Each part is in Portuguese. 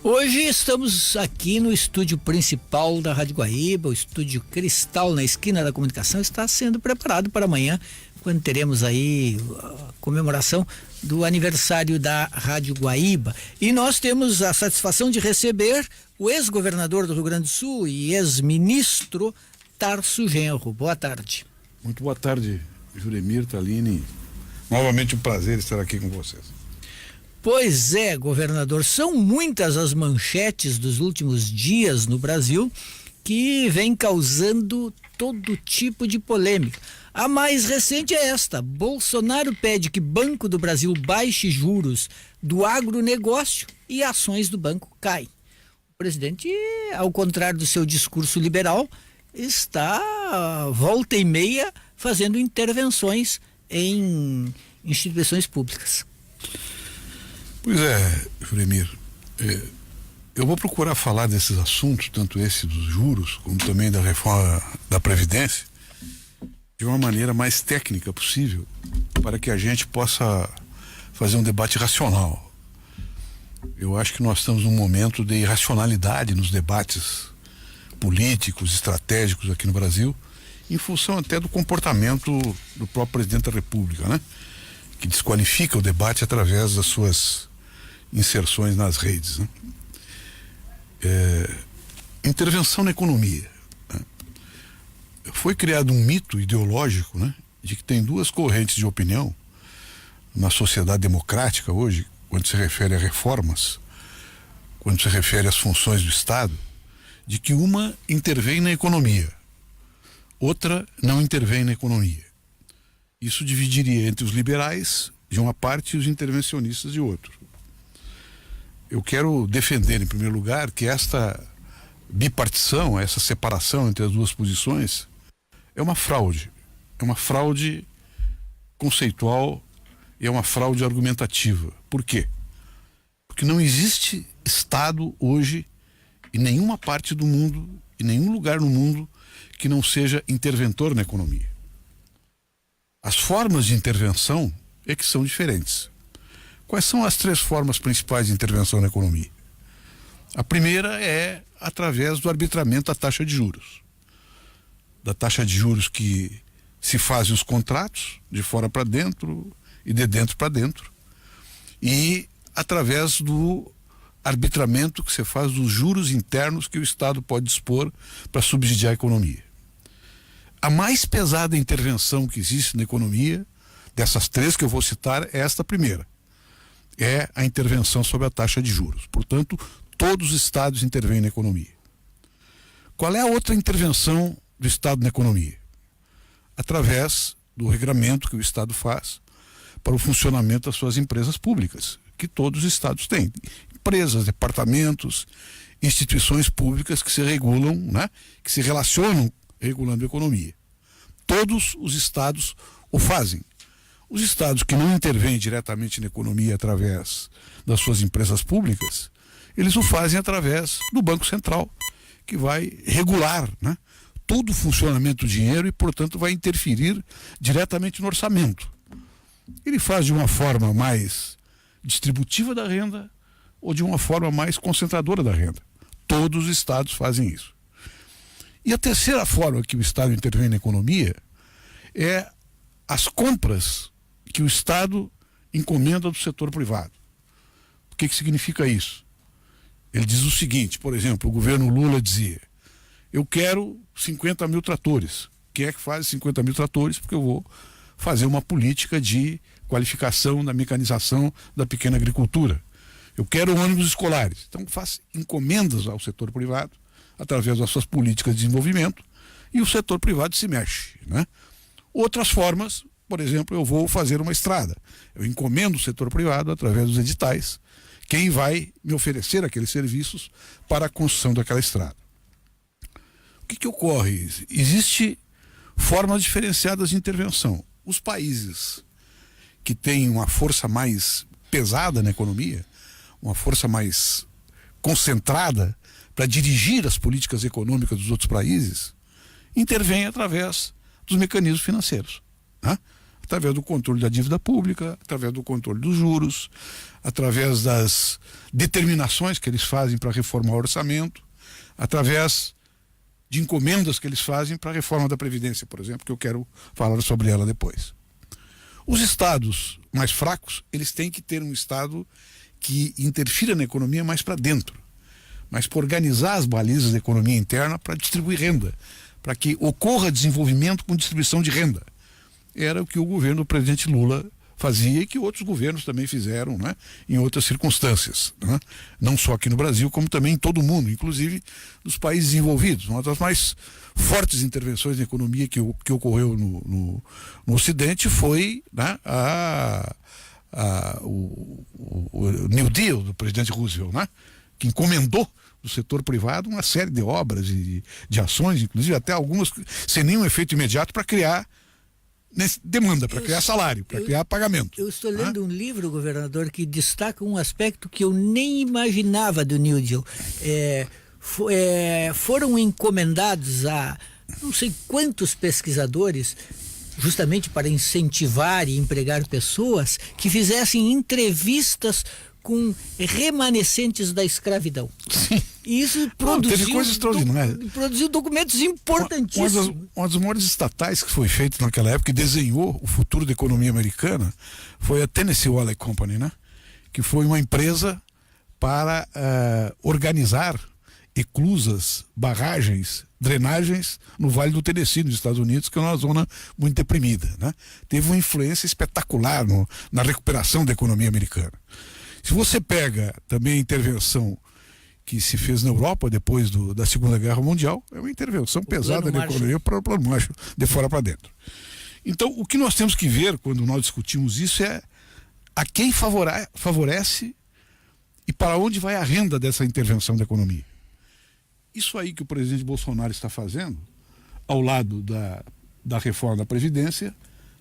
Hoje estamos aqui no estúdio principal da Rádio Guaíba, o estúdio Cristal na esquina da comunicação está sendo preparado para amanhã, quando teremos aí a comemoração do aniversário da Rádio Guaíba. E nós temos a satisfação de receber o ex-governador do Rio Grande do Sul e ex-ministro Tarso Genro. Boa tarde. Muito boa tarde, Juremir, Thaline. Novamente um prazer estar aqui com vocês. Pois é, governador, são muitas as manchetes dos últimos dias no Brasil que vêm causando todo tipo de polêmica. A mais recente é esta: Bolsonaro pede que Banco do Brasil baixe juros do agronegócio e ações do banco caem. O presidente, ao contrário do seu discurso liberal, está volta e meia fazendo intervenções em instituições públicas. Pois é, Juremir, eu vou procurar falar desses assuntos, tanto esse dos juros, como também da reforma da Previdência, de uma maneira mais técnica possível, para que a gente possa fazer um debate racional. Eu acho que nós estamos num momento de irracionalidade nos debates políticos, estratégicos aqui no Brasil, em função até do comportamento do próprio presidente da República, né? Que desqualifica o debate através das suas inserções nas redes, né? Intervenção na economia, né? Foi criado um mito ideológico, né, de que tem duas correntes de opinião na sociedade democrática hoje, quando se refere a reformas, quando se refere às funções do Estado, de que uma intervém na economia, outra não intervém na economia. Isso dividiria entre os liberais de uma parte e os intervencionistas de outro. Eu quero defender, em primeiro lugar, que esta bipartição, essa separação entre as duas posições, é uma fraude conceitual e é uma fraude argumentativa. Por quê? Porque não existe Estado hoje em nenhuma parte do mundo, em nenhum lugar no mundo, que não seja interventor na economia. As formas de intervenção é que são diferentes. Quais são as três formas principais de intervenção na economia? A primeira é através do arbitramento da taxa de juros. Da taxa de juros que se fazem os contratos de fora para dentro e de dentro para dentro. E através do arbitramento que se faz dos juros internos que o Estado pode dispor para subsidiar a economia. A mais pesada intervenção que existe na economia, dessas três que eu vou citar, é esta primeira. É a intervenção sobre a taxa de juros. Portanto, todos os estados intervêm na economia. Qual é a outra intervenção do Estado na economia? Através do regramento que o Estado faz para o funcionamento das suas empresas públicas, que todos os estados têm. Empresas, departamentos, instituições públicas que se regulam, né? Que se relacionam regulando a economia. Todos os estados o fazem. Os estados que não intervêm diretamente na economia através das suas empresas públicas, eles o fazem através do Banco Central, que vai regular, né, todo o funcionamento do dinheiro e, portanto, vai interferir diretamente no orçamento. Ele faz de uma forma mais distributiva da renda ou de uma forma mais concentradora da renda. Todos os estados fazem isso. E a terceira forma que o Estado intervém na economia é as compras que o Estado encomenda do setor privado. O que significa isso? Ele diz o seguinte, por exemplo, o governo Lula dizia: eu quero 50 mil tratores. Quem é que faz 50 mil tratores? Porque eu vou fazer uma política de qualificação da mecanização da pequena agricultura. Eu quero ônibus escolares. Então faz encomendas ao setor privado através das suas políticas de desenvolvimento e o setor privado se mexe, né? Outras formas, por exemplo, eu vou fazer uma estrada. Eu encomendo o setor privado através dos editais, quem vai me oferecer aqueles serviços para a construção daquela estrada. O que ocorre? Existem formas diferenciadas de intervenção. Os países que têm uma força mais pesada na economia, uma força mais concentrada para dirigir as políticas econômicas dos outros países, intervêm através dos mecanismos financeiros, né? através do controle da dívida pública, através do controle dos juros, através das determinações que eles fazem para reformar o orçamento, através de encomendas que eles fazem para a reforma da Previdência, por exemplo, que eu quero falar sobre ela depois. Os estados mais fracos, eles têm que ter um estado que interfira na economia mais para dentro, mas para organizar as balizas da economia interna para distribuir renda, para que ocorra desenvolvimento com distribuição de renda. Era o que o governo do presidente Lula fazia e que outros governos também fizeram, né, em outras circunstâncias, né? Não só aqui no Brasil, como também em todo o mundo, inclusive nos países desenvolvidos. Uma das mais fortes intervenções na economia que ocorreu no Ocidente foi, né, o New Deal do presidente Roosevelt, né, que encomendou do setor privado uma série de obras e de ações, inclusive até algumas sem nenhum efeito imediato, para criar demanda, para criar salário, para criar pagamento. Eu estou lendo um livro, governador, que destaca um aspecto que eu nem imaginava do New Deal. Foram encomendados a não sei quantos pesquisadores, justamente para incentivar e empregar pessoas que fizessem entrevistas com remanescentes da escravidão. Sim. E isso teve coisa extraordinária. Produziu documentos importantíssimos. Uma das maiores estatais que foi feita naquela época, que desenhou o futuro da economia americana, foi a Tennessee Valley Company, né? Que foi uma empresa para organizar eclusas, barragens, drenagens no Vale do Tennessee, nos Estados Unidos, que é uma zona muito deprimida, né? Teve uma influência espetacular na recuperação da economia americana. Se você pega também a intervenção que se fez na Europa depois da Segunda Guerra Mundial, é uma intervenção pesada na economia para o plano Marshall, de fora para dentro. Então, o que nós temos que ver quando nós discutimos isso é a quem favorece e para onde vai a renda dessa intervenção da economia. Isso aí que o presidente Bolsonaro está fazendo, ao lado da reforma da Previdência,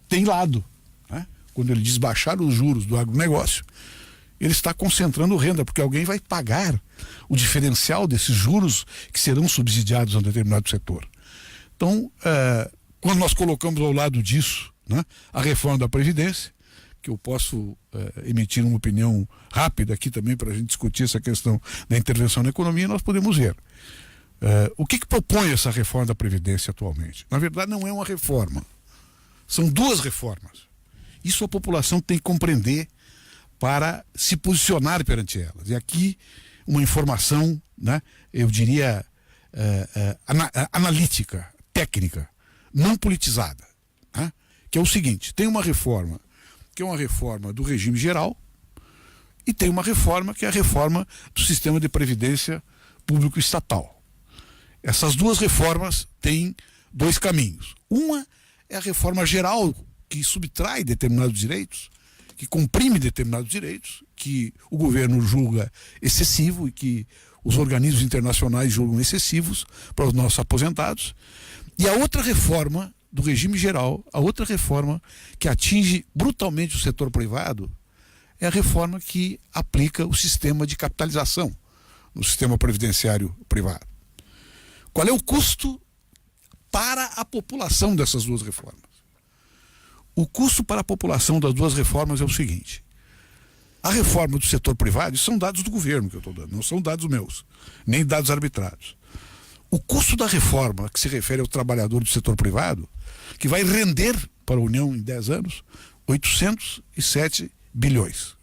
tem lado, né? Quando ele diz baixar os juros do agronegócio, ele está concentrando renda, porque alguém vai pagar o diferencial desses juros que serão subsidiados a um determinado setor. Então, quando nós colocamos ao lado disso, né, a reforma da Previdência, que eu posso emitir uma opinião rápida aqui também para a gente discutir essa questão da intervenção na economia, nós podemos ver. O que propõe essa reforma da Previdência atualmente? Na verdade, não é uma reforma. São duas reformas. Isso a população tem que compreender para se posicionar perante elas. E aqui uma informação, né, eu diria, analítica, técnica, não politizada, né, que é o seguinte: tem uma reforma que é uma reforma do regime geral e tem uma reforma que é a reforma do sistema de previdência público estatal. Essas duas reformas têm dois caminhos. Uma é a reforma geral, que subtrai determinados direitos, que comprime determinados direitos, que o governo julga excessivo e que os organismos internacionais julgam excessivos para os nossos aposentados. E a outra reforma do regime geral, a outra reforma que atinge brutalmente o setor privado, é a reforma que aplica o sistema de capitalização no sistema previdenciário privado. Qual é o custo para a população dessas duas reformas? O custo para a população das duas reformas é o seguinte: a reforma do setor privado, isso são dados do governo que eu estou dando, não são dados meus, nem dados arbitrados. O custo da reforma, que se refere ao trabalhador do setor privado, que vai render para a União em 10 anos, 807 bilhões.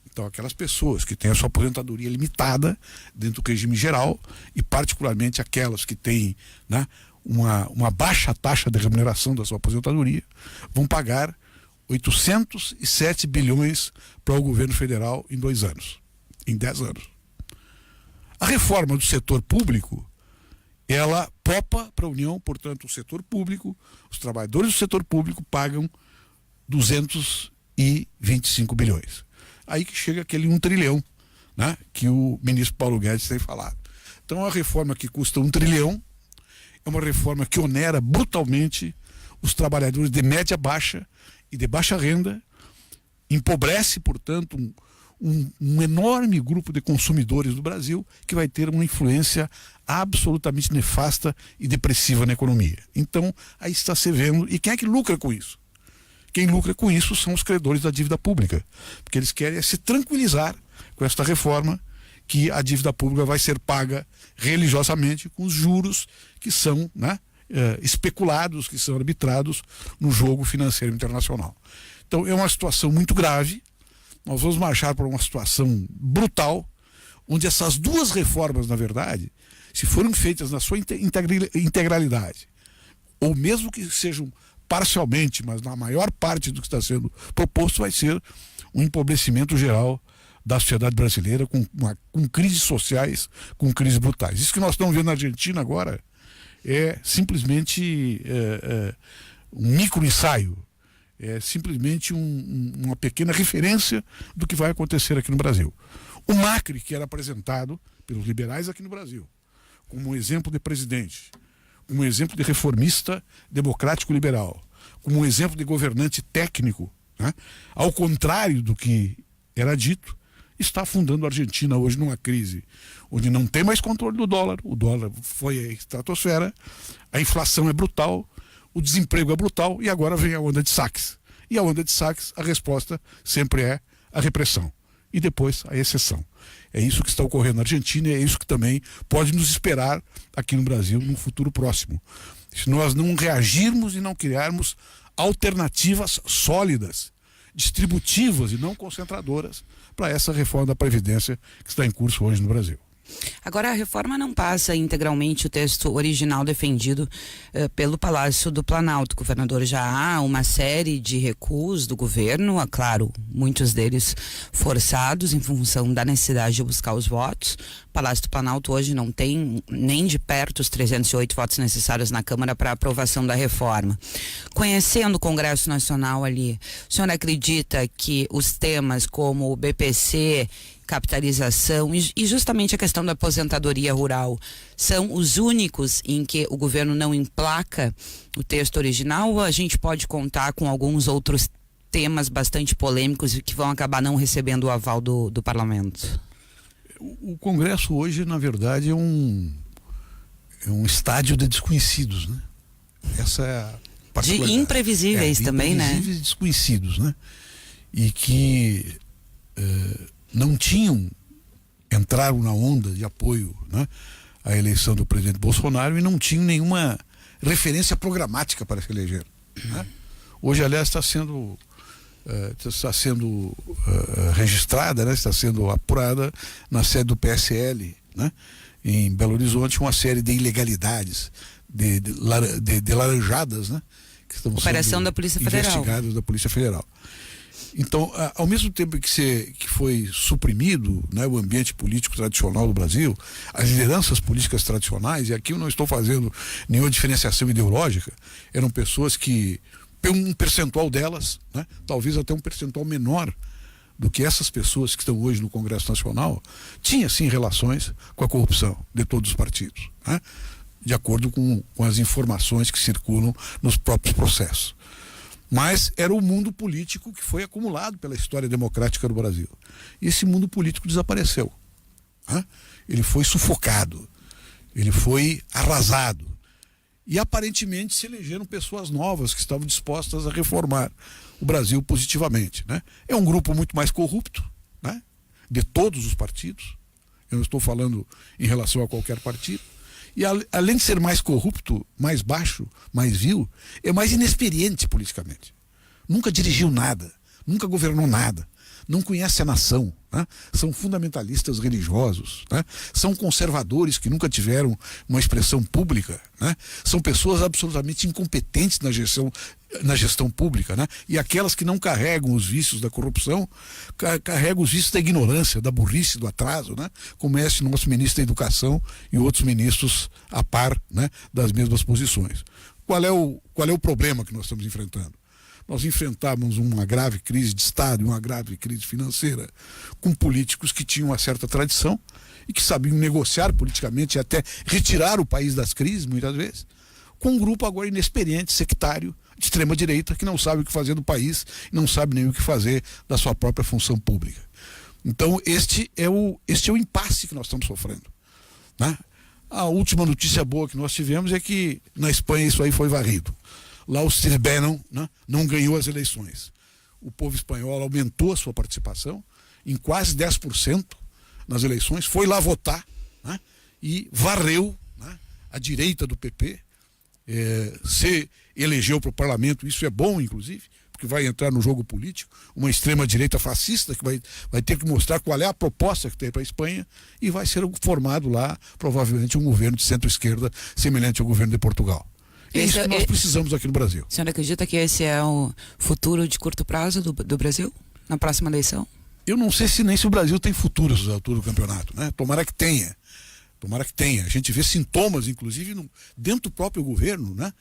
Então, aquelas pessoas que têm a sua aposentadoria limitada dentro do regime geral, e particularmente aquelas que têm, né, uma baixa taxa de remuneração da sua aposentadoria, vão pagar 807 bilhões para o governo federal em 2 anos, em 10 anos. A reforma do setor público, ela popa para a União, portanto, o setor público, os trabalhadores do setor público pagam 225 bilhões. Aí que chega aquele 1 trilhão, né, que o ministro Paulo Guedes tem falado. Então, a reforma que custa 1 trilhão é uma reforma que onera brutalmente os trabalhadores de média baixa e de baixa renda, empobrece, portanto, um enorme grupo de consumidores do Brasil, que vai ter uma influência absolutamente nefasta e depressiva na economia. Então, aí está se vendo. E quem é que lucra com isso? Quem lucra com isso são os credores da dívida pública, porque eles querem se tranquilizar com esta reforma, que a dívida pública vai ser paga religiosamente com os juros que são, né, especulados, que são arbitrados no jogo financeiro internacional. Então é uma situação muito grave. Nós vamos marchar para uma situação brutal, onde essas duas reformas, na verdade, se forem feitas na sua integralidade, ou mesmo que sejam parcialmente, mas na maior parte do que está sendo proposto, vai ser um empobrecimento geral da sociedade brasileira, com crises sociais, com crises brutais. Isso que nós estamos vendo na Argentina agora é simplesmente um micro-ensaio, é simplesmente uma pequena referência do que vai acontecer aqui no Brasil. O Macri, que era apresentado pelos liberais aqui no Brasil como um exemplo de presidente, como um exemplo de reformista democrático liberal, como um exemplo de governante técnico, né, ao contrário do que era dito, está afundando a Argentina hoje numa crise onde não tem mais controle do dólar, o dólar foi a estratosfera, a inflação é brutal, o desemprego é brutal, e agora vem a onda de saques. E a onda de saques, a resposta sempre é a repressão e depois a exceção. É isso que está ocorrendo na Argentina, e é isso que também pode nos esperar aqui no Brasil no futuro próximo. Se nós não reagirmos e não criarmos alternativas sólidas, distributivas e não concentradoras para essa reforma da Previdência que está em curso hoje no Brasil. Agora, a reforma não passa integralmente o texto original defendido pelo Palácio do Planalto. Governador, já há uma série de recuos do governo, claro, muitos deles forçados em função da necessidade de buscar os votos. O Palácio do Planalto hoje não tem nem de perto os 308 votos necessários na Câmara para aprovação da reforma. Conhecendo o Congresso Nacional ali, o senhor acredita que os temas como o BPC, capitalização e justamente a questão da aposentadoria rural são os únicos em que o governo não emplaca o texto original, ou a gente pode contar com alguns outros temas bastante polêmicos e que vão acabar não recebendo o aval do parlamento? O Congresso hoje, na verdade, é um estádio de desconhecidos, né? Essa é a particularidade. De imprevisíveis também, né? Imprevisíveis e desconhecidos, né? E que entraram na onda de apoio, né, à eleição do presidente Bolsonaro e não tinham nenhuma referência programática para se eleger, né? Hoje, aliás, está sendo registrada, né, está sendo apurada na sede do PSL, né, em Belo Horizonte, uma série de ilegalidades, de laranjadas, né, que estão Operação sendo da Polícia Federal. investigadas da Polícia Federal. Então, ao mesmo tempo que foi suprimido, né, o ambiente político tradicional do Brasil, as lideranças políticas tradicionais, e aqui eu não estou fazendo nenhuma diferenciação ideológica, eram pessoas que, um percentual delas, né, talvez até um percentual menor do que essas pessoas que estão hoje no Congresso Nacional, tinha sim relações com a corrupção de todos os partidos, né, de acordo com as informações que circulam nos próprios processos. Mas era o mundo político que foi acumulado pela história democrática do Brasil. E esse mundo político desapareceu, né? Ele foi sufocado, ele foi arrasado. E aparentemente se elegeram pessoas novas que estavam dispostas a reformar o Brasil positivamente, né? É um grupo muito mais corrupto, né, de todos os partidos. Eu não estou falando em relação a qualquer partido. E além de ser mais corrupto, mais baixo, mais vil, é mais inexperiente politicamente. Nunca dirigiu nada, nunca governou nada, não conhece a nação, né? São fundamentalistas religiosos, né? São conservadores que nunca tiveram uma expressão pública, né? São pessoas absolutamente incompetentes na gestão pública, né? E aquelas que não carregam os vícios da corrupção, carregam os vícios da ignorância, da burrice, do atraso, né? Como é esse nosso ministro da Educação e outros ministros a par, né, das mesmas posições. Qual é o problema que nós estamos enfrentando? Nós enfrentávamos uma grave crise de Estado e uma grave crise financeira com políticos que tinham uma certa tradição e que sabiam negociar politicamente e até retirar o país das crises, muitas vezes, com um grupo agora inexperiente, sectário, de extrema-direita, que não sabe o que fazer do país, não sabe nem o que fazer da sua própria função pública. Então, este é o impasse que nós estamos sofrendo, né? A última notícia boa que nós tivemos é que na Espanha isso aí foi varrido. lá o Steve Bannon, né, não ganhou as eleições. O povo espanhol aumentou a sua participação em quase 10% nas eleições, foi lá votar, né, e varreu, né, a direita do PP, se elegeu para o parlamento. Isso é bom, inclusive, porque vai entrar no jogo político uma extrema-direita fascista que vai ter que mostrar qual é a proposta que tem para a Espanha, e vai ser formado lá, provavelmente, um governo de centro-esquerda semelhante ao governo de Portugal. É isso que nós precisamos aqui no Brasil. O senhor acredita que esse é o futuro de curto prazo do Brasil, na próxima eleição? Eu não sei se o Brasil tem futuro nessa altura do campeonato, né? Tomara que tenha. Tomara que tenha. A gente vê sintomas, inclusive, dentro do próprio governo, né,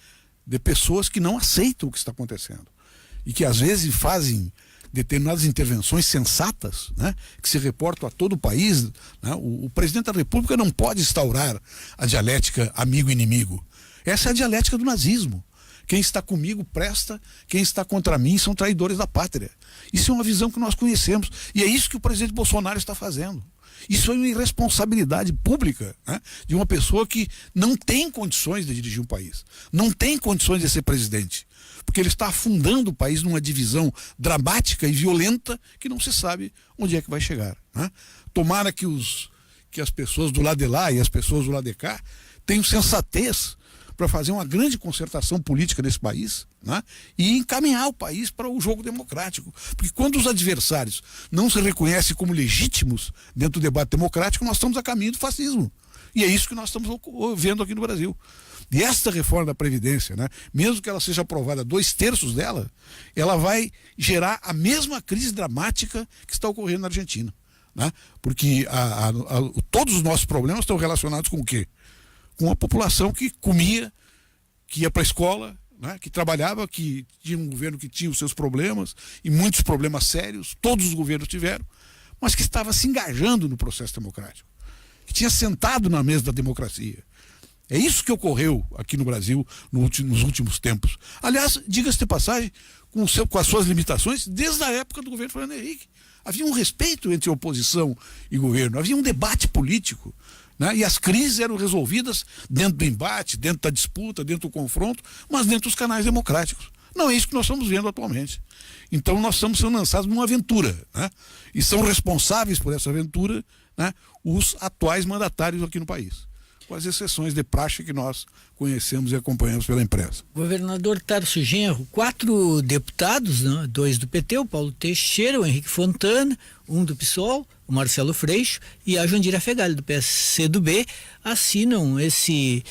de pessoas que não aceitam o que está acontecendo. E que, às vezes, fazem determinadas intervenções sensatas, né, que se reportam a todo o país. Né? O presidente da República não pode instaurar a dialética amigo-inimigo. Essa é a dialética do nazismo. Quem está comigo presta, quem está contra mim são traidores da pátria. Isso é uma visão que nós conhecemos. E é isso que o presidente Bolsonaro está fazendo. Isso é uma irresponsabilidade pública, né, de uma pessoa que não tem condições de dirigir um país, não tem condições de ser presidente, porque ele está afundando o país numa divisão dramática e violenta que não se sabe onde é que vai chegar. Né? Tomara que as pessoas do lado de lá e as pessoas do lado de cá tenham sensatez para fazer uma grande concertação política nesse país, né, e encaminhar o país para o jogo democrático. Porque quando os adversários não se reconhecem como legítimos dentro do debate democrático, nós estamos a caminho do fascismo. E é isso que nós estamos vendo aqui no Brasil. E esta reforma da Previdência, né, mesmo que ela seja aprovada 2/3 dela, ela vai gerar a mesma crise dramática que está ocorrendo na Argentina. Né? Porque todos os nossos problemas estão relacionados com o quê? Com a população que comia, que ia para a escola, né, que trabalhava, que tinha um governo que tinha os seus problemas, e muitos problemas sérios, todos os governos tiveram, mas que estava se engajando no processo democrático, que tinha sentado na mesa da democracia. É isso que ocorreu aqui no Brasil nos últimos tempos. Aliás, diga-se de passagem, com as suas limitações, desde a época do governo Fernando Henrique. Havia um respeito entre oposição e governo, havia um debate político. Né? E as crises eram resolvidas dentro do embate, dentro da disputa, dentro do confronto, mas dentro dos canais democráticos. Não é isso que nós estamos vendo atualmente. Então nós estamos sendo lançados numa aventura, né? E são responsáveis por essa aventura, né, os atuais mandatários aqui no país, com as exceções de praxe que nós conhecemos e acompanhamos pela imprensa. Governador Tarso Genro, 4 deputados, né, 2 do PT, o Paulo Teixeira, o Henrique Fontana, um do PSOL, o Marcelo Freixo e a Jandira Fegali, do PSCdoB, assinam esse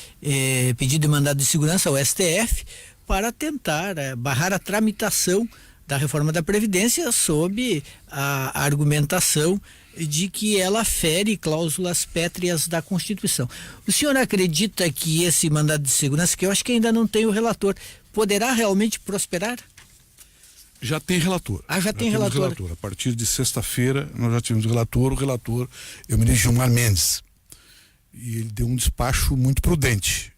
pedido de mandado de segurança ao STF para tentar barrar a tramitação da reforma da Previdência sob a argumentação de que ela fere cláusulas pétreas da Constituição. O senhor acredita que esse mandado de segurança, que eu acho que ainda não tem o relator, poderá realmente prosperar? Já tem relator. Já tem relator. A partir de sexta-feira nós já tivemos relator. O relator é o ministro Gilmar Mendes. E ele deu um despacho muito prudente.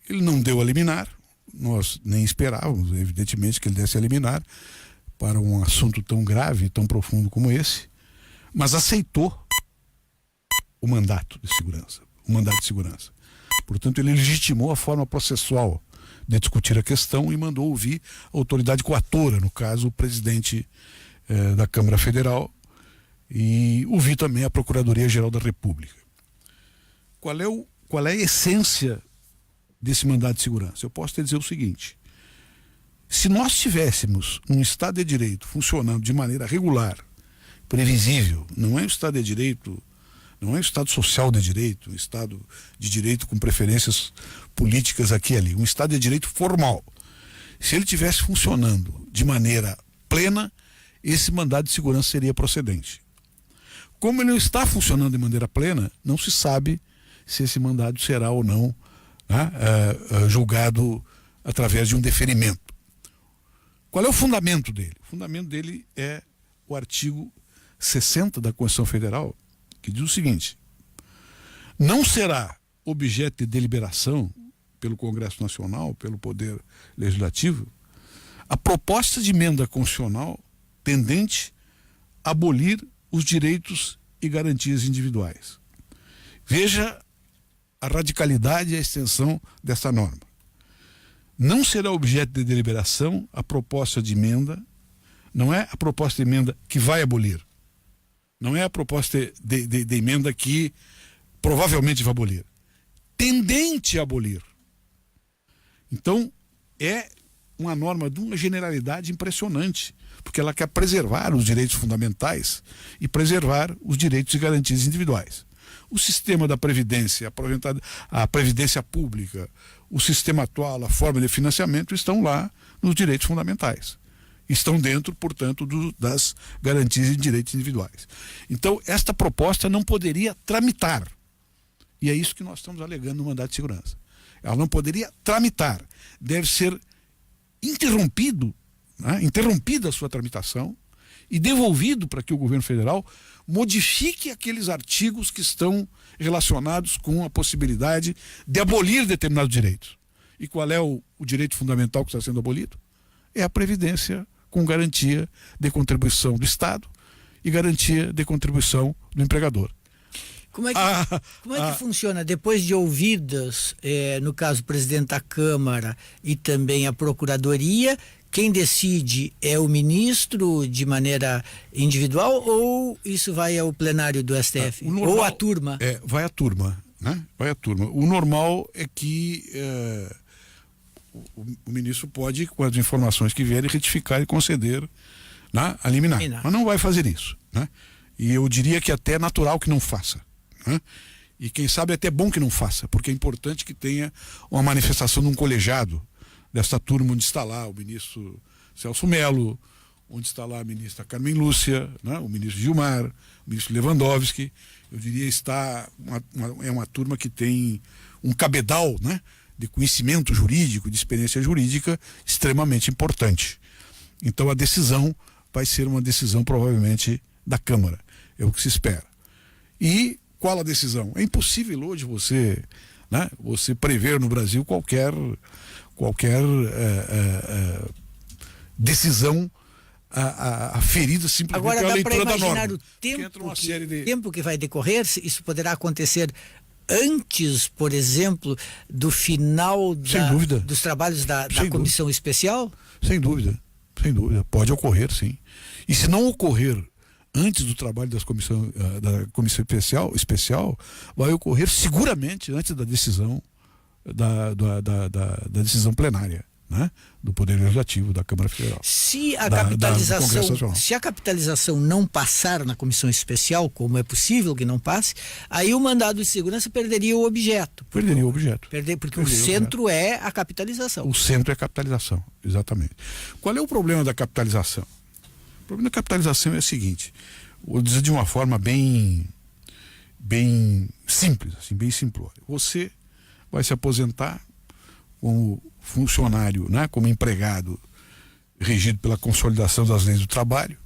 Ele não deu a liminar, nós nem esperávamos, evidentemente, que ele desse a liminar para um assunto tão grave e tão profundo como esse, mas aceitou o mandato de segurança. Portanto, ele legitimou a forma processual de discutir a questão e mandou ouvir a autoridade coatora, no caso, o presidente da Câmara Federal, e ouvir também a Procuradoria-Geral da República. Qual é a essência desse mandado de segurança? Eu posso te dizer o seguinte: se nós tivéssemos um Estado de Direito funcionando de maneira regular, previsível, não é um Estado de Direito, não é um Estado social de direito, um Estado de direito com preferências políticas aqui e ali, um Estado de Direito formal. Se ele tivesse funcionando de maneira plena, esse mandado de segurança seria procedente. Como ele não está funcionando de maneira plena, não se sabe se esse mandado será ou não, né, julgado através de um deferimento. Qual é o fundamento dele? O fundamento dele é o artigo 60 da Constituição Federal, que diz o seguinte: não será objeto de deliberação pelo Congresso Nacional, pelo Poder Legislativo, a proposta de emenda constitucional tendente a abolir os direitos e garantias individuais. Veja a radicalidade e a extensão dessa norma. não será objeto de deliberação a proposta de emenda, não é a proposta de emenda que vai abolir, não é a proposta de emenda que provavelmente vai abolir, tendente a abolir. Então, é uma norma de uma generalidade impressionante, porque ela quer preservar os direitos fundamentais e preservar os direitos e garantias individuais. O sistema da Previdência, a Previdência Pública, o sistema atual, a forma de financiamento estão lá nos direitos fundamentais. Estão dentro, portanto, das garantias e direitos individuais. Então, esta proposta não poderia tramitar. E é isso que nós estamos alegando no mandato de segurança. Ela não poderia tramitar. Deve ser interrompida a sua tramitação e devolvido para que o governo federal modifique aqueles artigos que estão relacionados com a possibilidade de abolir determinados direitos. E qual é o direito fundamental que está sendo abolido? É a Previdência com garantia de contribuição do Estado e garantia de contribuição do empregador. Como é que funciona? Depois de ouvidas, no caso o presidente da Câmara e também a Procuradoria, quem decide é o ministro de maneira individual ou isso vai ao plenário do STF? Normal, ou a turma? Vai a turma, né? Vai a turma. O normal é que o ministro pode, com as informações que vierem, retificar e conceder, né, a liminar. Mas não vai fazer isso, né? E eu diria que até é natural que não faça, né? E quem sabe é até bom que não faça, porque é importante que tenha uma manifestação de um colegiado desta turma, onde está lá o ministro Celso Mello, onde está lá a ministra Carmen Lúcia, né, o ministro Gilmar, o ministro Lewandowski. Eu diria está é uma turma que tem um cabedal, né, de conhecimento jurídico, de experiência jurídica extremamente importante. Então a decisão vai ser uma decisão provavelmente da Câmara, é o que se espera. E qual a decisão? É impossível hoje você prever no Brasil qualquer decisão aferida simplesmente pela leitura da norma. Agora dá para imaginar o tempo que vai decorrer, isso poderá acontecer antes, por exemplo, do final dos trabalhos da comissão especial? Sem dúvida, pode ocorrer, sim. E se não ocorrer antes do trabalho da comissão especial, vai ocorrer seguramente antes da decisão da decisão plenária, né, do Poder Legislativo, da Câmara Federal. Se a capitalização não passar na comissão especial, como é possível que não passe, aí o mandado de segurança perderia o objeto. Porque o centro é a capitalização. O centro é a capitalização, exatamente. Qual é o problema da capitalização? O problema da capitalização é o seguinte, vou dizer de uma forma bem simples, assim, bem simplória. Você vai se aposentar como funcionário, né, como empregado regido pela consolidação das leis do trabalho,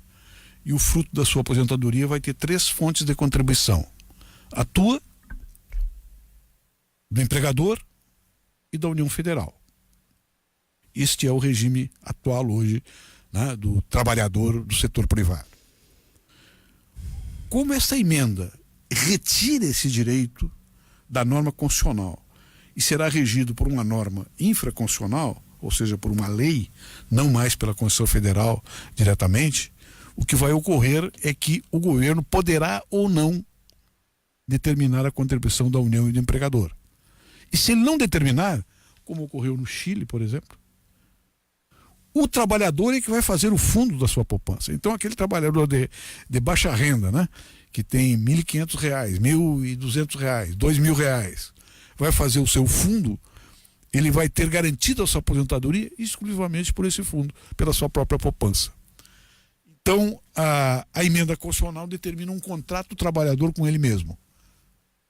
e o fruto da sua aposentadoria vai ter 3 fontes de contribuição: a tua, do empregador e da União Federal. Este é o regime atual hoje, né, do trabalhador do setor privado. Como essa emenda retira esse direito da norma constitucional e será regido por uma norma infraconstitucional, ou seja, por uma lei, não mais pela Constituição Federal diretamente, o que vai ocorrer é que o governo poderá ou não determinar a contribuição da União e do empregador. E se ele não determinar, como ocorreu no Chile, por exemplo, o trabalhador é que vai fazer o fundo da sua poupança. Então aquele trabalhador de baixa renda, né, que tem R$1.500, R$1.200, R$2.000, vai fazer o seu fundo, ele vai ter garantido a sua aposentadoria exclusivamente por esse fundo, pela sua própria poupança. Então, a emenda constitucional determina um contrato do trabalhador com ele mesmo.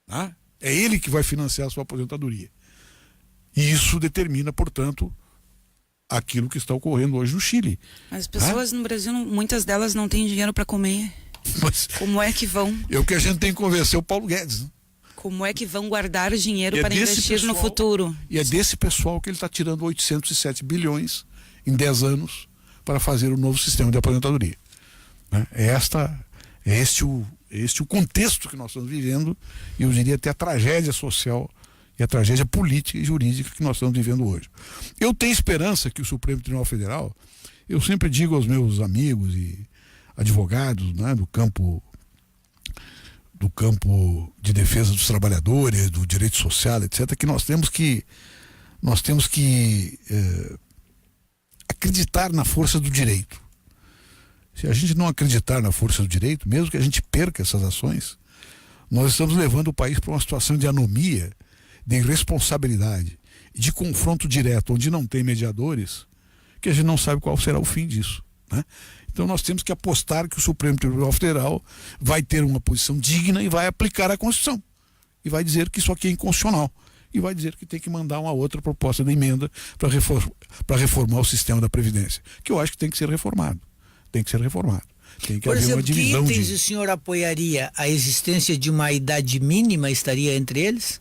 Tá? É ele que vai financiar a sua aposentadoria. E isso determina, portanto, aquilo que está ocorrendo hoje no Chile. Mas as pessoas no Brasil, muitas delas não têm dinheiro para comer. Mas como é que vão? É o que a gente tem que convencer o Paulo Guedes, né? Como é que vão guardar dinheiro para investir no futuro? E é desse pessoal que ele está tirando 807 bilhões em 10 anos para fazer o novo sistema de aposentadoria. Né? É este o contexto que nós estamos vivendo, e eu diria até a tragédia social e a tragédia política e jurídica que nós estamos vivendo hoje. Eu tenho esperança que o Supremo Tribunal Federal, eu sempre digo aos meus amigos e advogados, né, do campo de defesa dos trabalhadores, do direito social, etc., que nós temos que acreditar na força do direito. Se a gente não acreditar na força do direito, mesmo que a gente perca essas ações, nós estamos levando o país para uma situação de anomia, de irresponsabilidade, de confronto direto, onde não tem mediadores, que a gente não sabe qual será o fim disso, né? Então nós temos que apostar que o Supremo Tribunal Federal vai ter uma posição digna e vai aplicar a Constituição. E vai dizer que isso aqui é inconstitucional. E vai dizer que tem que mandar uma outra proposta de emenda para reformar o sistema da Previdência, que eu acho que tem que ser reformado. Tem que ser reformado. Tem que Por haver exemplo, uma divisão que itens o senhor apoiaria? A existência de uma idade mínima estaria entre eles?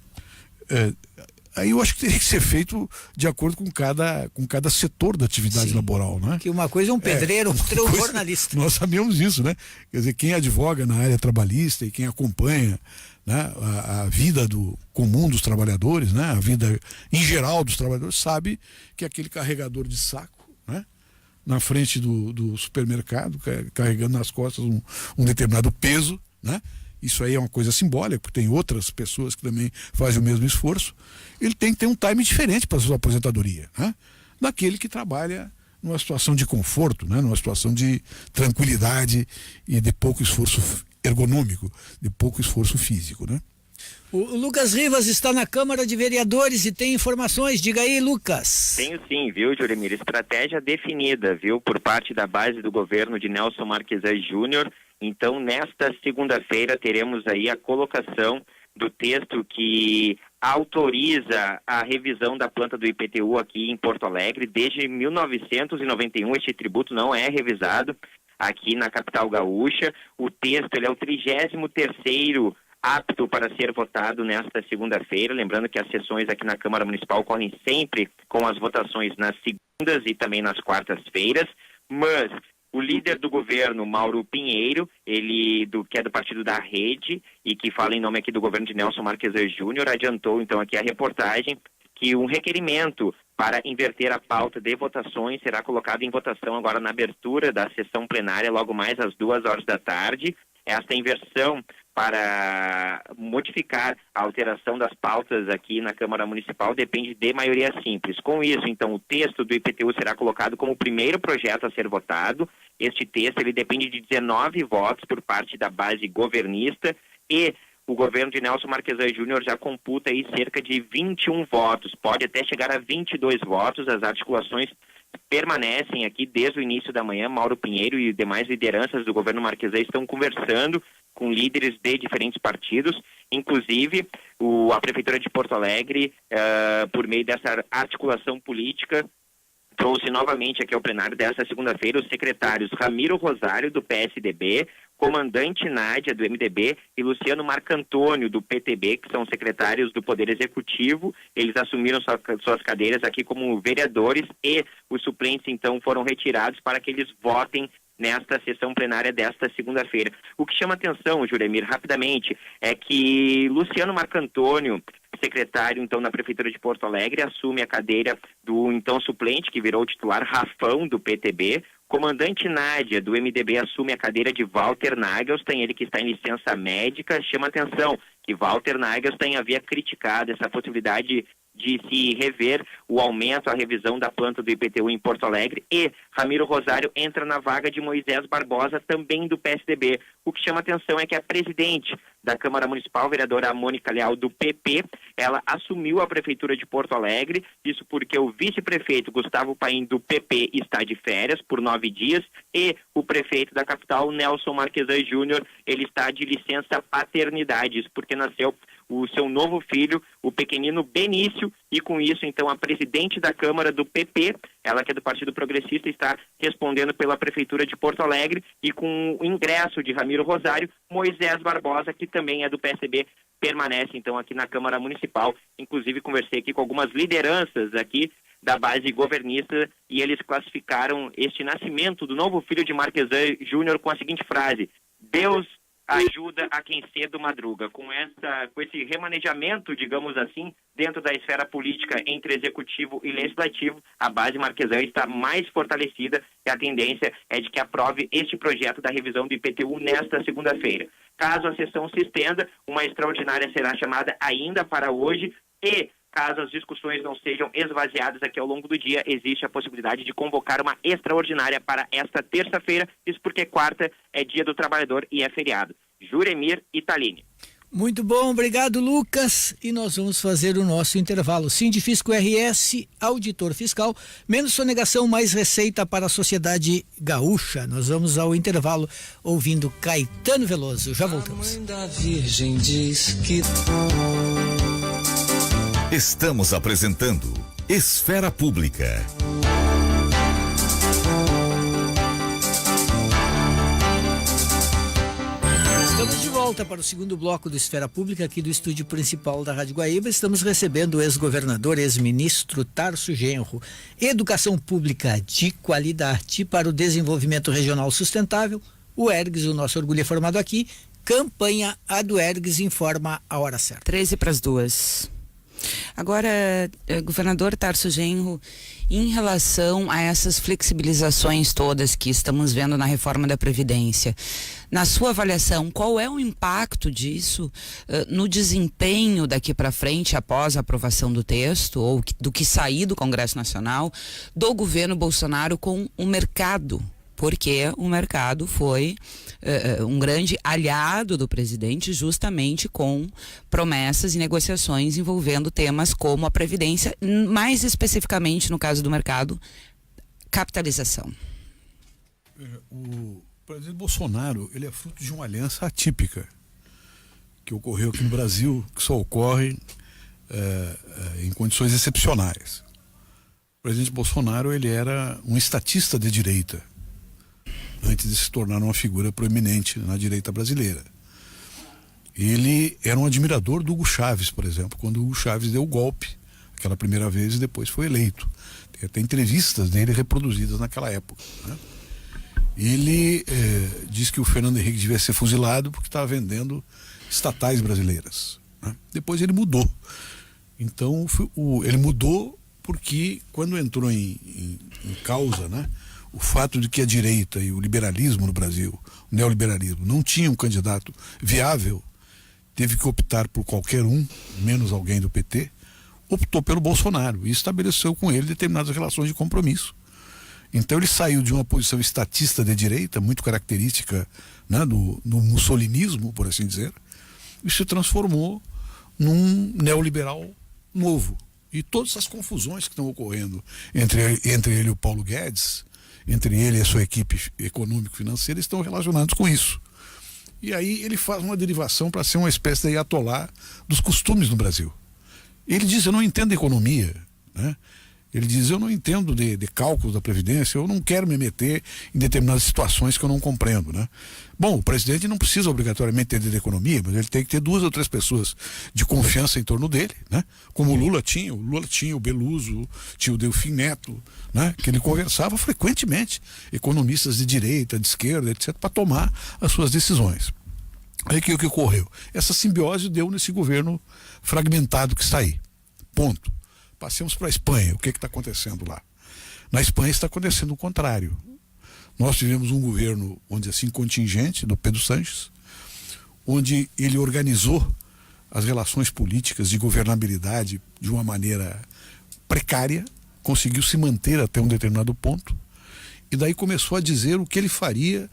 Aí eu acho que teria que ser feito de acordo com cada setor da atividade laboral, né? Que uma coisa é um pedreiro, outra é um jornalista. Nós sabemos isso, né? Quer dizer, quem advoga na área trabalhista e quem acompanha, né, a vida comum dos trabalhadores, né, a vida em geral dos trabalhadores, sabe que aquele carregador de saco, né, na frente do supermercado, carregando nas costas um determinado peso, né? Isso aí é uma coisa simbólica, porque tem outras pessoas que também fazem o mesmo esforço. Ele tem que ter um time diferente para a sua aposentadoria, né? Daquele que trabalha numa situação de conforto, né? Numa situação de tranquilidade e de pouco esforço ergonômico, de pouco esforço físico, né? O Lucas Rivas está na Câmara de Vereadores e tem informações. Diga aí, Lucas. Tenho sim, viu, Juremir? Estratégia definida, viu, por parte da base do governo de Nelson Marquesan Júnior. Então, nesta segunda-feira, teremos aí a colocação do texto que autoriza a revisão da planta do IPTU aqui em Porto Alegre. Desde 1991, este tributo não é revisado aqui na capital gaúcha. O texto ele é o 33º apto para ser votado nesta segunda-feira. Lembrando que as sessões aqui na Câmara Municipal ocorrem sempre com as votações nas segundas e também nas quartas-feiras, mas o líder do governo, Mauro Pinheiro, que é do partido da Rede e que fala em nome aqui do governo de Nelson Marquesan Júnior, adiantou então aqui a reportagem que um requerimento para inverter a pauta de votações será colocado em votação agora na abertura da sessão plenária, logo mais às 2h da tarde. Esta inversão para modificar a alteração das pautas aqui na Câmara Municipal depende de maioria simples. Com isso, então, o texto do IPTU será colocado como o primeiro projeto a ser votado. Este texto ele depende de 19 votos por parte da base governista e o governo de Nelson Marquesan Júnior já computa aí cerca de 21 votos, pode até chegar a 22 votos. As articulações permanecem aqui desde o início da manhã. Mauro Pinheiro e demais lideranças do governo Marquesan estão conversando com líderes de diferentes partidos, inclusive a Prefeitura de Porto Alegre, por meio dessa articulação política, trouxe novamente aqui ao plenário desta segunda-feira os secretários Ramiro Rosário, do PSDB, comandante Nádia, do MDB, e Luciano Marcantônio, do PTB, que são secretários do Poder Executivo. Eles assumiram suas cadeiras aqui como vereadores e os suplentes, então, foram retirados para que eles votem nesta sessão plenária desta segunda-feira. O que chama atenção, Juremir, rapidamente, é que Luciano Marcantônio, secretário, então, na Prefeitura de Porto Alegre, assume a cadeira do, então, suplente, que virou titular, Rafão, do PTB. Comandante Nádia, do MDB, assume a cadeira de Walter Nagelstein, ele que está em licença médica. Chama atenção que Walter Nagelstein havia criticado essa possibilidade de se rever o aumento, a revisão da planta do IPTU em Porto Alegre, e Ramiro Rosário entra na vaga de Moisés Barbosa, também do PSDB. O que chama atenção é que a presidente da Câmara Municipal, vereadora Mônica Leal, do PP, ela assumiu a Prefeitura de Porto Alegre, isso porque o vice-prefeito Gustavo Paim, do PP, está de férias por 9 dias, e o prefeito da capital, Nelson Marquesan Júnior, ele está de licença paternidade, isso porque nasceu o seu novo filho, o pequenino Benício, e com isso, então, a presidente da Câmara do PP, ela que é do Partido Progressista, está respondendo pela Prefeitura de Porto Alegre, e com o ingresso de Ramiro Rosário, Moisés Barbosa, que também é do PSB, permanece, então, aqui na Câmara Municipal. Inclusive, conversei aqui com algumas lideranças aqui da base governista, e eles classificaram este nascimento do novo filho de Marquesan Júnior com a seguinte frase: Deus ajuda a quem cedo madruga. Com esse remanejamento, digamos assim, dentro da esfera política entre executivo e legislativo, a base marquesã está mais fortalecida e a tendência é de que aprove este projeto da revisão do IPTU nesta segunda-feira. Caso a sessão se estenda, uma extraordinária será chamada ainda para hoje e, caso as discussões não sejam esvaziadas aqui ao longo do dia, existe a possibilidade de convocar uma extraordinária para esta terça-feira, isso porque quarta é dia do trabalhador e é feriado. Juremir Italini. Muito bom, obrigado, Lucas. E nós vamos fazer o nosso intervalo. Sindifisco RS, auditor fiscal, menos sonegação, mais receita para a sociedade gaúcha. Nós vamos ao intervalo ouvindo Caetano Veloso. Já voltamos. A mãe da Virgem diz que... Estamos apresentando Esfera Pública. Estamos de volta para o segundo bloco do Esfera Pública, aqui do estúdio principal da Rádio Guaíba. Estamos recebendo o ex-governador, ex-ministro Tarso Genro. Educação pública de qualidade para o desenvolvimento regional sustentável. O ERGS, o nosso orgulho é formado aqui. Campanha A do ERGS informa a hora certa. 13:50. Agora, governador Tarso Genro, em relação a essas flexibilizações todas que estamos vendo na reforma da Previdência, na sua avaliação, qual é o impacto disso no desempenho daqui para frente, após a aprovação do texto, ou do que sair do Congresso Nacional, do governo Bolsonaro com o mercado? Porque o mercado foi um grande aliado do presidente, justamente com promessas e negociações envolvendo temas como a Previdência, mais especificamente no caso do mercado, capitalização. O presidente Bolsonaro, ele é fruto de uma aliança atípica que ocorreu aqui no Brasil, que só ocorre em condições excepcionais. O presidente Bolsonaro, ele era um estatista de direita, antes de se tornar uma figura proeminente na direita brasileira. Ele era um admirador do Hugo Chávez, por exemplo, quando o Hugo Chávez deu o golpe, aquela primeira vez, e depois foi eleito. Tem até entrevistas dele reproduzidas naquela época, né? Ele disse que o Fernando Henrique devia ser fuzilado porque estava vendendo estatais brasileiras, né? Depois ele mudou. Então, ele mudou porque quando entrou em causa, né, o fato de que a direita e o liberalismo no Brasil, o neoliberalismo, não tinham um candidato viável, teve que optar por qualquer um, menos alguém do PT, optou pelo Bolsonaro e estabeleceu com ele determinadas relações de compromisso. Então ele saiu de uma posição estatista de direita, muito característica, né, no mussolinismo, por assim dizer, e se transformou num neoliberal novo. E todas as confusões que estão ocorrendo entre ele e o Paulo Guedes, entre ele e a sua equipe econômico-financeira, estão relacionados com isso. E aí ele faz uma derivação para ser uma espécie de ayatolá dos costumes no Brasil. Ele diz: eu não entendo economia, né? Ele diz: eu não entendo de cálculos da Previdência, eu não quero me meter em determinadas situações que eu não compreendo, né? Bom, o presidente não precisa obrigatoriamente entender de economia, mas ele tem que ter 2 ou 3 pessoas de confiança em torno dele, né? Como o Lula tinha o Beluso, tinha o Delfim Neto, né? Que ele conversava frequentemente, economistas de direita, de esquerda, etc., para tomar as suas decisões. Aí o que ocorreu? Essa simbiose deu nesse governo fragmentado que está aí. Ponto. Passemos para a Espanha. O que está acontecendo lá? Na Espanha está acontecendo o contrário. Nós tivemos um governo, onde assim, contingente, do Pedro Sánchez, onde ele organizou as relações políticas de governabilidade de uma maneira precária, conseguiu se manter até um determinado ponto, e daí começou a dizer o que ele faria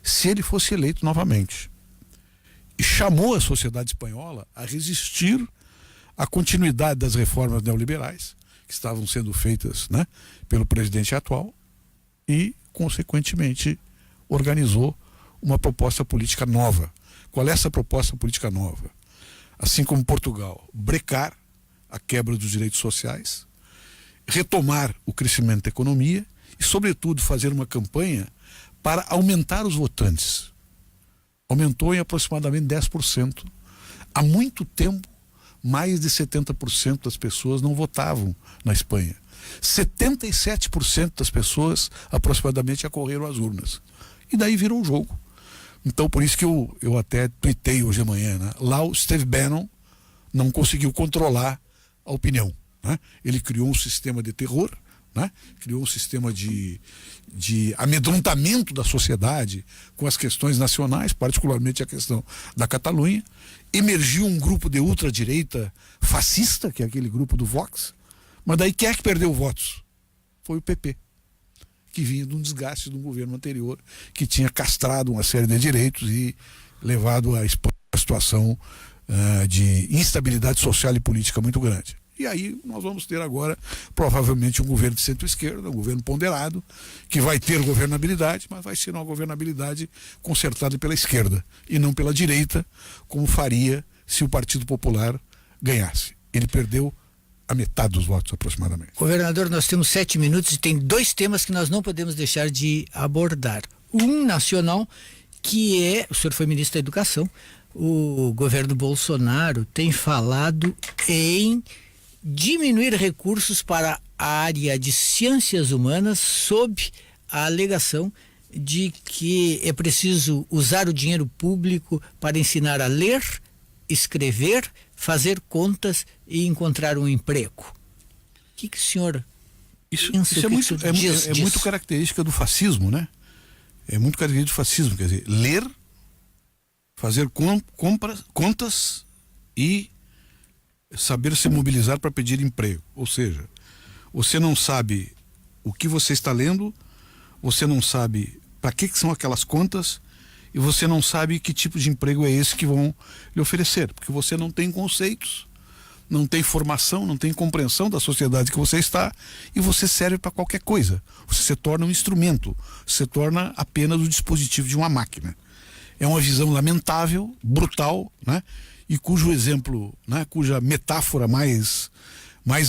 se ele fosse eleito novamente. E chamou a sociedade espanhola a resistir à continuidade das reformas neoliberais que estavam sendo feitas, né, pelo presidente atual, e, consequentemente, organizou uma proposta política nova. Qual é essa proposta política nova? Assim como Portugal, brecar a quebra dos direitos sociais, retomar o crescimento da economia e, sobretudo, fazer uma campanha para aumentar os votantes. Aumentou em aproximadamente 10%. Há muito tempo, mais de 70% das pessoas não votavam na Espanha. 77% das pessoas, aproximadamente, acorreram às urnas. E daí virou o jogo. Então, por isso que eu até tuitei hoje de manhã, né? Lá o Steve Bannon não conseguiu controlar a opinião, né? Ele criou um sistema de terror, né? Criou um sistema de amedrontamento da sociedade com as questões nacionais, particularmente a questão da Catalunha. Emergiu um grupo de ultradireita fascista, que é aquele grupo do Vox, mas daí quem é que perdeu votos? Foi o PP, que vinha de um desgaste do governo anterior, que tinha castrado uma série de direitos e levado a situação de instabilidade social e política muito grande. E aí nós vamos ter agora, provavelmente, um governo de centro-esquerda, um governo ponderado, que vai ter governabilidade, mas vai ser uma governabilidade concertada pela esquerda e não pela direita, como faria se o Partido Popular ganhasse. Ele perdeu a metade dos votos, aproximadamente. Governador, nós temos 7 minutos e tem 2 temas que nós não podemos deixar de abordar. Um nacional, que é, o senhor foi ministro da Educação, o governo Bolsonaro tem falado em diminuir recursos para a área de ciências humanas sob a alegação de que é preciso usar o dinheiro público para ensinar a ler, escrever, fazer contas e encontrar um emprego. O que o senhor pensa? Isso é muito característica do fascismo, né? É muito característica do fascismo, quer dizer, ler, fazer contas e saber se mobilizar para pedir emprego. Ou seja, você não sabe o que você está lendo, você não sabe para que são aquelas contas e você não sabe que tipo de emprego é esse que vão lhe oferecer, porque você não tem conceitos, não tem formação, não tem compreensão da sociedade que você está e você serve para qualquer coisa. Você se torna um instrumento, se torna apenas o dispositivo de uma máquina. É uma visão lamentável, brutal, né? E cujo exemplo, né, cuja metáfora mais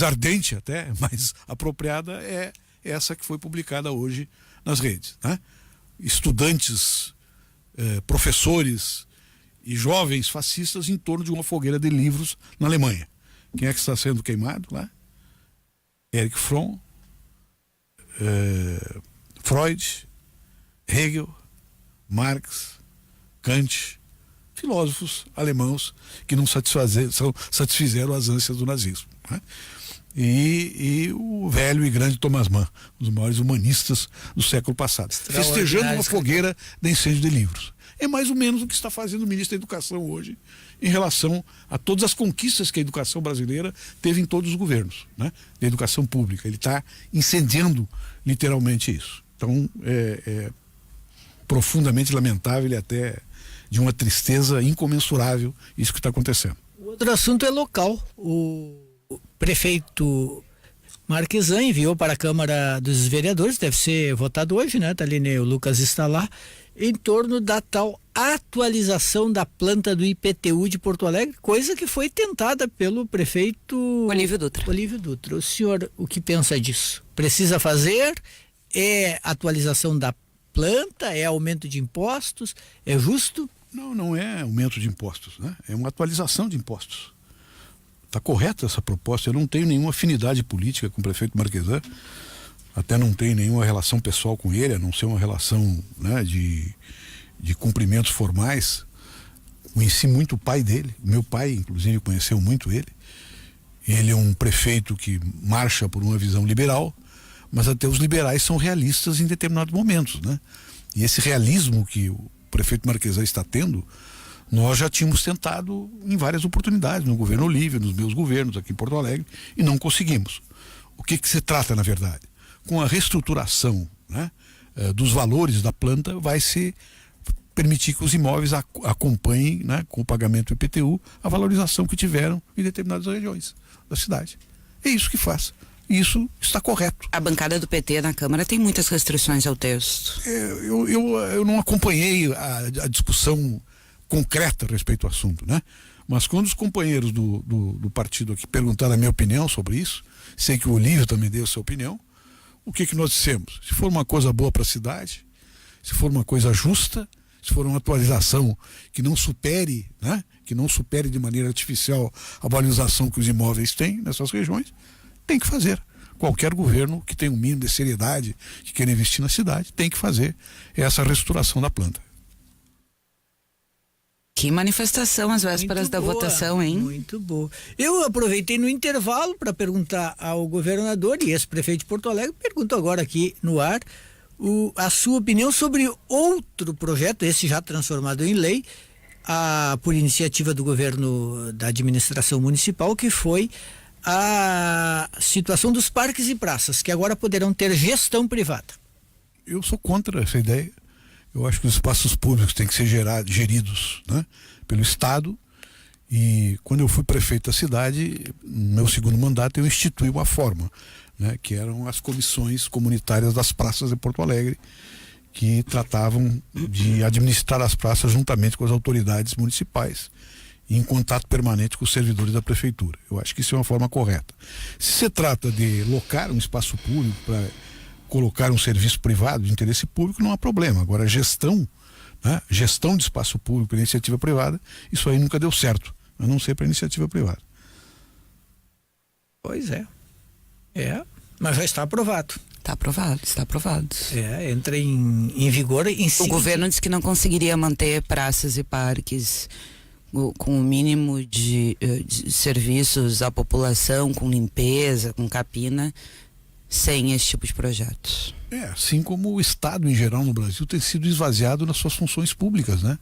ardente até, mais apropriada é essa que foi publicada hoje nas redes, né? Estudantes, professores e jovens fascistas em torno de uma fogueira de livros na Alemanha. Quem é que está sendo queimado lá? Erich Fromm, Freud, Hegel, Marx, Kant, filósofos alemãos que não satisfizeram as ânsias do nazismo, né? E o velho e grande Thomas Mann, um dos maiores humanistas do século passado, festejando uma fogueira de incêndio de livros. É mais ou menos o que está fazendo o ministro da Educação hoje em relação a todas as conquistas que a educação brasileira teve em todos os governos, né? Da educação pública. Ele está incendiando literalmente isso. Então é profundamente lamentável e até de uma tristeza incomensurável isso que está acontecendo. O outro assunto é local. O prefeito Marquesan enviou para a Câmara dos Vereadores, deve ser votado hoje, né, Taline? O Lucas está lá, em torno da tal atualização da planta do IPTU de Porto Alegre, coisa que foi tentada pelo prefeito Olívio Dutra. O senhor, o que pensa disso? Precisa fazer? É atualização da planta? É aumento de impostos? É justo? Não é aumento de impostos, né? É uma atualização de impostos. Está correta essa proposta. Eu não tenho nenhuma afinidade política com o prefeito Marquesan, até não tenho nenhuma relação pessoal com ele, a não ser uma relação, né, de cumprimentos formais. Conheci muito o pai dele, meu pai inclusive conheceu muito ele. Ele é um prefeito que marcha por uma visão liberal, mas até os liberais são realistas em determinados momentos, né? E esse realismo que o prefeito Marquesan está tendo, nós já tínhamos tentado em várias oportunidades, no governo Olívio, nos meus governos aqui em Porto Alegre, e não conseguimos. O que se trata, na verdade? Com a reestruturação, né, dos valores da planta, vai se permitir que os imóveis acompanhem, né, com o pagamento do IPTU, a valorização que tiveram em determinadas regiões da cidade. É isso que faz. E isso está correto. A bancada do PT na Câmara tem muitas restrições ao texto. Eu não acompanhei a discussão concreta a respeito do assunto, né? Mas quando os companheiros do partido aqui perguntaram a minha opinião sobre isso, sei que o Olívio também deu a sua opinião, o que nós dissemos? Se for uma coisa boa para a cidade, se for uma coisa justa, se for uma atualização que não supere, né? Que não supere de maneira artificial a valorização que os imóveis têm nessas regiões, tem que fazer. Qualquer governo que tenha um mínimo de seriedade, que queira investir na cidade, tem que fazer essa restauração da planta. Que manifestação às vésperas Muito da boa, votação, hein? Muito boa. Eu aproveitei no intervalo para perguntar ao governador e ex-prefeito de Porto Alegre, pergunto agora aqui no ar, a sua opinião sobre outro projeto, esse já transformado em lei, por iniciativa do governo da administração municipal, que foi a situação dos parques e praças, que agora poderão ter gestão privada. Eu sou contra essa ideia. Eu acho que os espaços públicos têm que ser geridos, né, pelo Estado. E quando eu fui prefeito da cidade, no meu segundo mandato, eu instituí uma forma, né, que eram as comissões comunitárias das praças de Porto Alegre, que tratavam de administrar as praças juntamente com as autoridades municipais, em contato permanente com os servidores da prefeitura. Eu acho que isso é uma forma correta. Se se trata de locar um espaço público para colocar um serviço privado de interesse público, não há problema. Agora, a gestão, né, gestão de espaço público para iniciativa privada, isso aí nunca deu certo, a não ser para iniciativa privada. Pois é. Mas já está aprovado. Está aprovado. Entra em vigor em O governo disse que não conseguiria manter praças e parques com o mínimo de serviços à população, com limpeza, com capina, sem esse tipo de projetos. Assim como o Estado em geral no Brasil tem sido esvaziado nas suas funções públicas, né?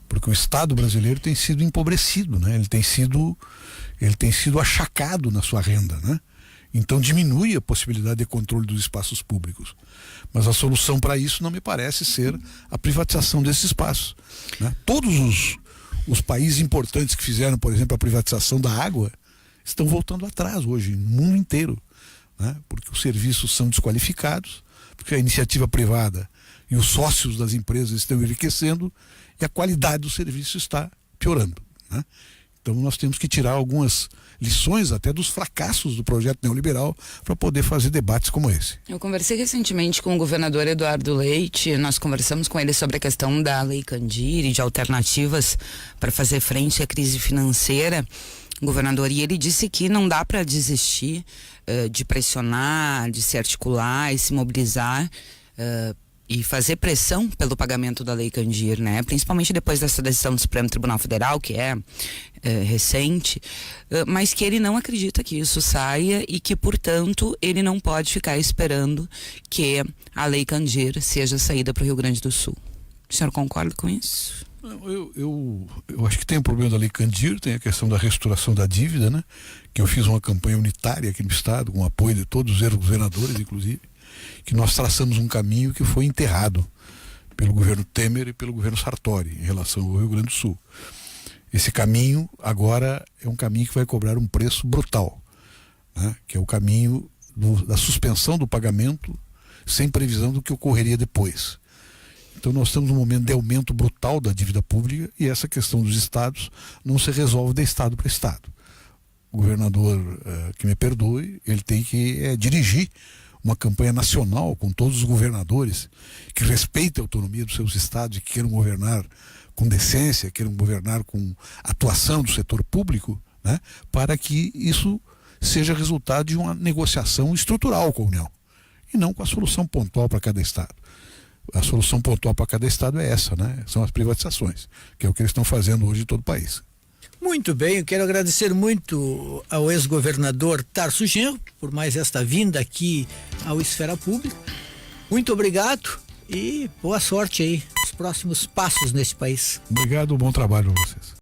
Porque o Estado brasileiro tem sido empobrecido, né? Ele tem sido achacado na sua renda, né? Então diminui a possibilidade de controle dos espaços públicos. Mas a solução para isso não me parece ser a privatização desses espaços, né? Todos os países importantes que fizeram, por exemplo, a privatização da água, estão voltando atrás hoje, no mundo inteiro, né? Porque os serviços são desqualificados, porque a iniciativa privada e os sócios das empresas estão enriquecendo e a qualidade do serviço está piorando, né? Então nós temos que tirar algumas lições até dos fracassos do projeto neoliberal para poder fazer debates como esse. Eu conversei recentemente com o governador Eduardo Leite, nós conversamos com ele sobre a questão da Lei Candir e de alternativas para fazer frente à crise financeira, governador, e ele disse que não dá para desistir de pressionar, de se articular e se mobilizar e fazer pressão pelo pagamento da Lei Candir, né? Principalmente depois dessa decisão do Supremo Tribunal Federal, que é recente, mas que ele não acredita que isso saia e que, portanto, ele não pode ficar esperando que a Lei Candir seja saída para o Rio Grande do Sul. O senhor concorda com isso? Eu acho que tem o problema da Lei Candir, tem a questão da restauração da dívida, né? Que eu fiz uma campanha unitária aqui no estado, com o apoio de todos os governadores, inclusive, que nós traçamos um caminho que foi enterrado pelo governo Temer e pelo governo Sartori em relação ao Rio Grande do Sul. Esse caminho agora é um caminho que vai cobrar um preço brutal, né? Que é o caminho da suspensão do pagamento sem previsão do que ocorreria depois. Então nós estamos num momento de aumento brutal da dívida pública e essa questão dos estados não se resolve de estado para estado. O governador, que me perdoe, ele tem que dirigir uma campanha nacional com todos os governadores que respeitem a autonomia dos seus estados e que queiram governar com decência, queiram governar com atuação do setor público, né, para que isso seja resultado de uma negociação estrutural com a União e não com a solução pontual para cada estado. A solução pontual para cada estado é essa, né? São as privatizações, que é o que eles estão fazendo hoje em todo o país. Muito bem, eu quero agradecer muito ao ex-governador Tarso Genro por mais esta vinda aqui ao Esfera Pública. Muito obrigado e boa sorte aí nos próximos passos nesse país. Obrigado, bom trabalho a vocês.